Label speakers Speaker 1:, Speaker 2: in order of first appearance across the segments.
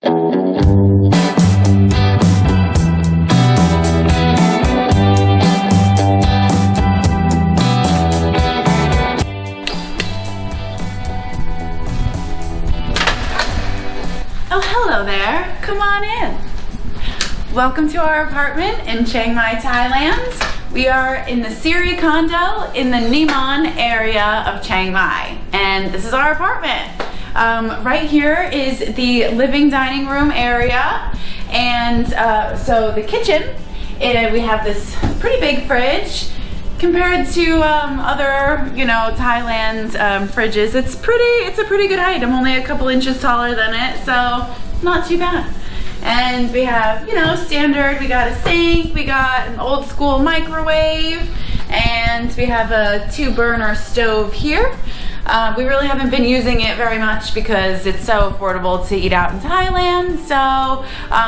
Speaker 1: Oh, hello there. Come on in. Welcome to our apartment in Chiang Mai, Thailand. We are in the Siri condo in the Nimon area of Chiang Mai, and this is our apartment. Right here is the living dining room area, and so the kitchen, we have this pretty big fridge. Compared to other, Thailand fridges, it's a pretty good height. I'm only a couple inches taller than it, so not too bad. And we have, standard, we got a sink, we got an old school microwave, and we have a 2-burner stove here. We really haven't been using it very much because it's so affordable to eat out in Thailand, so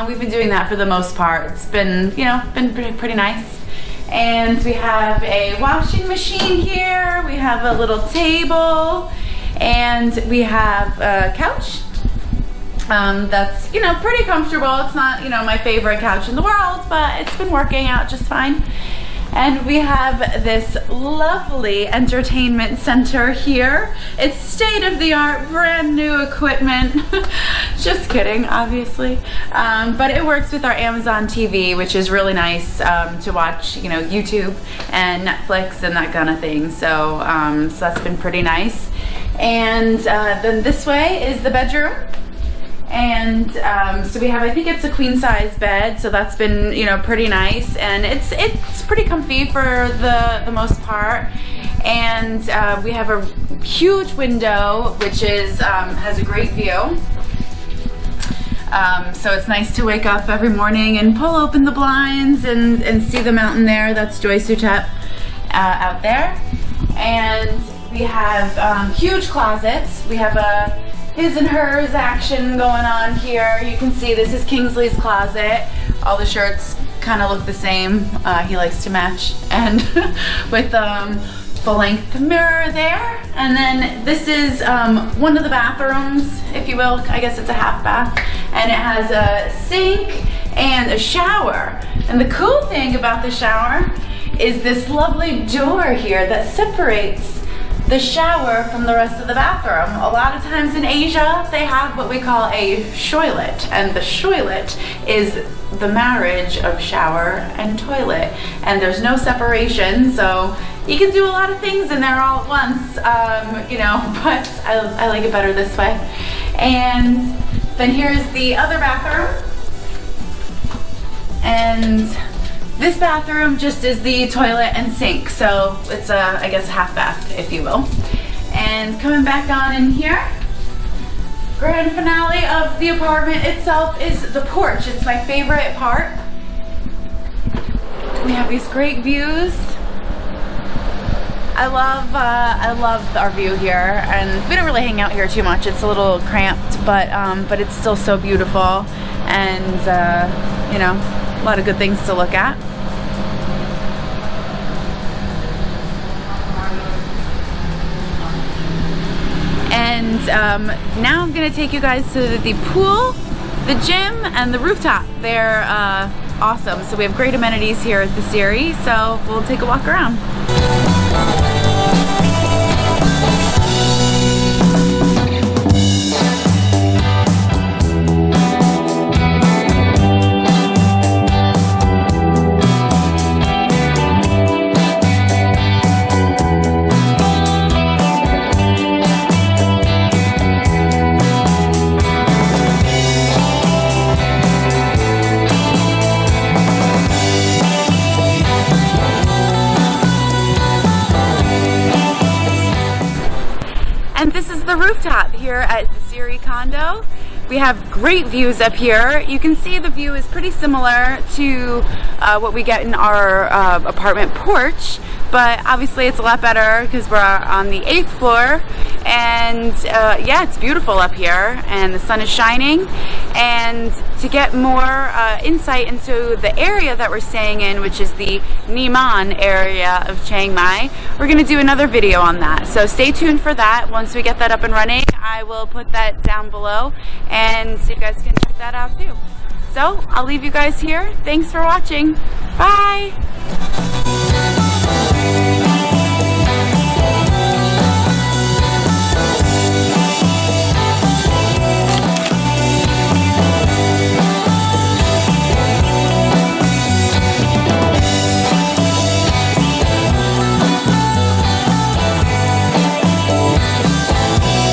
Speaker 1: we've been doing that for the most part. It's been, been pretty nice. And we have a washing machine here, we have a little table, and we have a couch that's, pretty comfortable. It's not, my favorite couch in the world, but it's been working out just fine. And we have this lovely entertainment center here. It's state-of-the-art, brand new equipment. Just kidding, obviously. But it works with our Amazon TV, which is really nice to watch, YouTube and Netflix and that kind of thing. So, so that's been pretty nice. And then this way is the bedroom. And so we have, I think it's a queen size bed, so that's been, pretty nice, and it's pretty comfy for the most part. And we have a huge window, which is has a great view. So it's nice to wake up every morning and pull open the blinds and see the mountain there. That's Joy Suchep out there. And we have huge closets. We have a his and hers action going on here. You can see this is Kingsley's closet. All the shirts kind of look the same. He likes to match, and with full-length mirror there. And then this is one of the bathrooms, if you will. I guess it's a half bath, and it has a sink and a shower. And the cool thing about the shower is this lovely door here that separates the shower from the rest of the bathroom. A lot of times in Asia, they have what we call a toilet, and the toilet is the marriage of shower and toilet, and there's no separation, so you can do a lot of things in there all at once, but I like it better this way. And then here's the other bathroom, and this bathroom just is the toilet and sink, so it's I guess a half bath, if you will. And coming back on in here, grand finale of the apartment itself is the porch. It's my favorite part. We have these great views. I love our view here, and we don't really hang out here too much. It's a little cramped, but it's still so beautiful, and a lot of good things to look at. And now I'm gonna take you guys to the pool, the gym, and the rooftop. They're awesome. So we have great amenities here at the Siri, so we'll take a walk around. And this is the rooftop here at the Siri condo. We have great views up here. You can see the view is pretty similar to what we get in our apartment porch, but obviously it's a lot better because we're on the 8th floor, and yeah, it's beautiful up here and the sun is shining. And to get more insight into the area that we're staying in, which is the Nimon area of Chiang Mai, we're going to do another video on that. So stay tuned for that. Once we get that up and running, I will put that down below. And and so you guys can check that out too. So I'll leave you guys here. Thanks for watching. Bye.